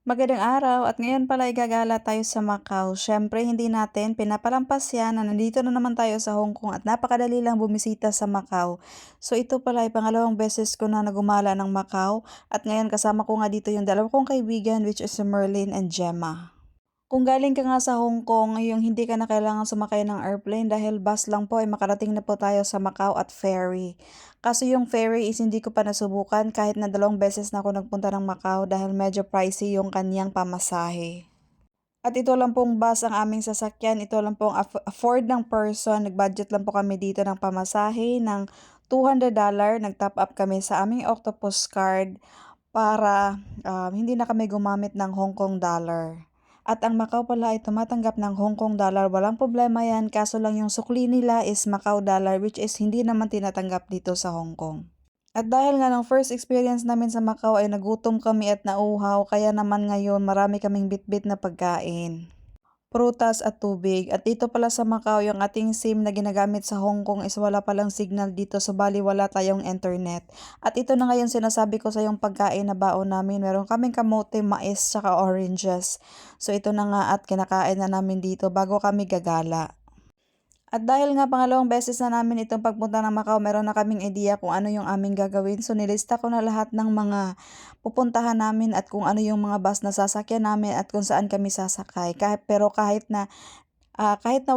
Magandang araw at ngayon pala ay gagala tayo sa Macau. Siyempre hindi natin pinapalampas yan na nandito na naman tayo sa Hong Kong at napakadali lang bumisita sa Macau. So ito pala ay pangalawang beses ko na nagumala ng Macau at ngayon kasama ko nga dito yung dalawa kong kaibigan which is si Merlin and Gemma. Kung galing ka nga sa Hong Kong, yung hindi ka na kailangan sumakay ng airplane dahil bus lang po ay makarating na po tayo sa Macau at ferry. Kaso yung ferry is hindi ko pa nasubukan kahit na 2 beses na ako nagpunta ng Macau dahil medyo pricey yung kanyang pamasahe. At ito lang pong bus ang aming sasakyan, ito lang pong afford ng person, nag-budget lang po kami dito ng pamasahe ng $200, nag-top up kami sa aming Octopus card para hindi na kami gumamit ng Hong Kong dollar. At ang Macau pala ay tumatanggap ng Hong Kong dollar, walang problema yan, kaso lang yung sukli nila is Macau dollar which is hindi naman tinatanggap dito sa Hong Kong. At dahil nga ng first experience namin sa Macau ay nagutom kami at nauhaw, kaya naman ngayon marami kaming bitbit na pagkain, prutas at tubig. At dito pala sa Macau, yung ating SIM na ginagamit sa Hong Kong is wala palang signal dito, so bali wala tayong internet. At ito na ngayon sinasabi ko sa yung pagkain na baon namin. Meron kaming kamote, mais, tsaka oranges. So ito na nga at kinakain na namin dito bago kami gagala. At dahil nga pangalawang beses na namin itong pagpunta ng Macau, meron na kaming idea kung ano yung aming gagawin. So nilista ko na lahat ng mga pupuntahan namin at kung ano yung mga bus na sasakyan namin at kung saan kami sasakay. Pero kahit na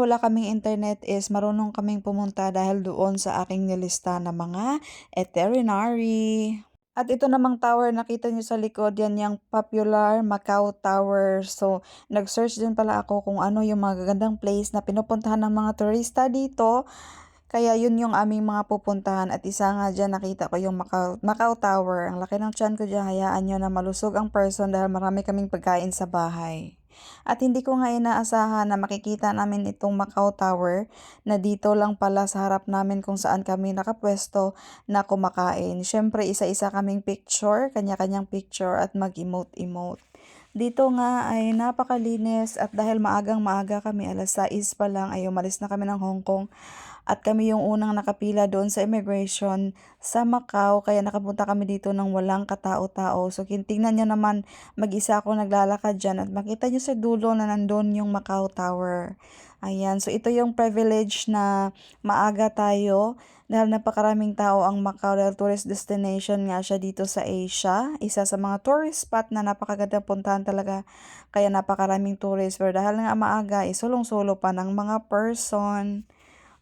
wala kaming internet is marunong kaming pumunta dahil doon sa aking nilista na mga itinerary. At ito namang tower, nakita niyo sa likod, yan yung popular Macau Tower. So, nag-search din pala ako kung ano yung mga gagandang place na pinupuntahan ng mga turista dito. Kaya yun yung aming mga pupuntahan at isa nga dyan nakita ko yung Macau Tower. Ang laki ng tiyan ko dyan, hayaan nyo na malusog ang person dahil marami kaming pagkain sa bahay. At hindi ko nga inaasahan na makikita namin itong Macau Tower na dito lang pala sa harap namin kung saan kami nakapwesto na kumakain. Siyempre isa-isa kaming picture, kanya-kanyang picture at mag-emote-emote. Dito nga ay napakalinis at dahil maagang maaga kami, alas 6 pa lang ay umalis na kami ng Hong Kong at kami yung unang nakapila doon sa immigration sa Macau kaya nakapunta kami dito ng walang katao-tao. So tingnan nyo naman, mag-isa ako naglalakad dyan at makita nyo sa dulo na nandun yung Macau Tower. Ayan, so ito yung privilege na maaga tayo dahil napakaraming tao ang Macau dahil tourist destination nga siya dito sa Asia. Isa sa mga tourist spot na napakagandang puntahan talaga kaya napakaraming tourist. Pero dahil nga maaga, isulong-sulo pa ng mga person.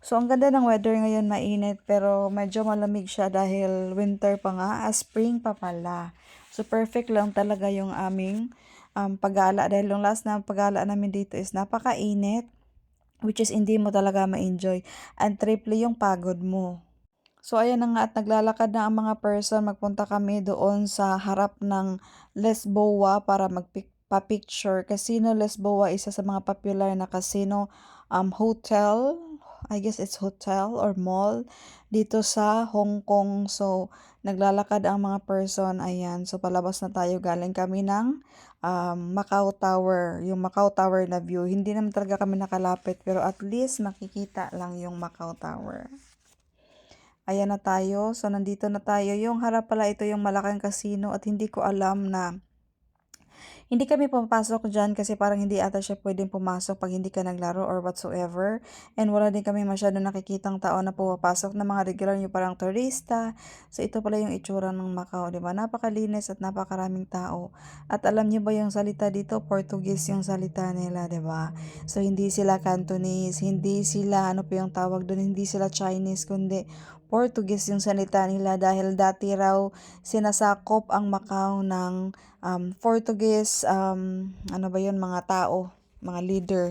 So, ang ganda ng weather ngayon, mainit, pero medyo malamig siya dahil winter pa nga, spring pa pala. So, perfect lang talaga yung aming paggala dahil yung last na paggala namin dito is napakainit, which is hindi mo talaga ma-enjoy. And triple yung pagod mo. So, ayan na nga at naglalakad na ang mga person. Magpunta kami doon sa harap ng Lesboa para pa-picture. Casino Lesboa, isa sa mga popular na casino hotel. I guess it's hotel or mall dito sa Hong Kong. So, naglalakad ang mga person. Ayan. So, palabas na tayo. Galing kami ng Macau Tower. Yung Macau Tower na view. Hindi naman talaga kami nakalapit pero at least makikita lang yung Macau Tower. Ayan na tayo. So, nandito na tayo. Yung harap pala, ito yung malaking casino at hindi ko alam na hindi kami pumapasok dyan kasi parang hindi ata siya pwedeng pumasok pag hindi ka naglaro or whatsoever. And wala din kami masyado nakikitang tao na pumapasok na mga regular yung parang turista. So, ito pala yung itsura ng Macau, di ba? Napakalinis at napakaraming tao. At alam niyo ba yung salita dito? Portuguese yung salita nila, di ba? So, hindi sila Cantonese, hindi sila, ano pa yung tawag doon, hindi sila Chinese, kundi Portuguese yung salita nila dahil dati raw sinasakop ang Macau ng Portuguese, ano ba yun, mga tao, mga leader.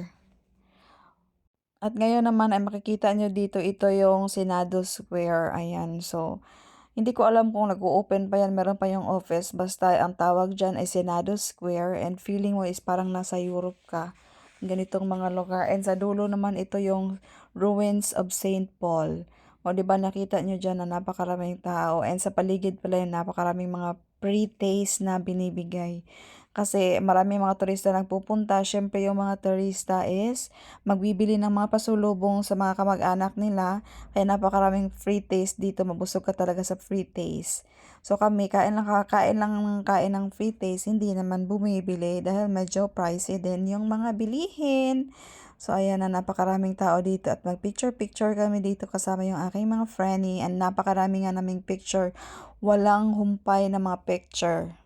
At ngayon naman ay makikita nyo dito, ito yung Senado Square. Ayan, so, hindi ko alam kung nag-o-open pa yan, meron pa yung office. Basta ang tawag dyan ay Senado Square and feeling mo is parang nasa Europe ka. Ganitong mga lugar. And sa dulo naman ito yung ruins of Saint Paul. O di ba nakita nyo dyan na napakaraming tao and sa paligid pala yung napakaraming mga pre-taste na binibigay. Kasi maraming mga turista nagpupunta, siyempre yung mga turista is magbibili ng mga pasulubong sa mga kamag-anak nila, kaya napakaraming free taste dito, mabusog ka talaga sa free taste. So kami, kain lang ng kain ng free taste, hindi naman bumibili dahil medyo pricey din yung mga bilihin. So ayan na, napakaraming tao dito at mag-picture-picture kami dito kasama yung aking mga friendly and napakarami nga naming picture, walang humpay na mga picture.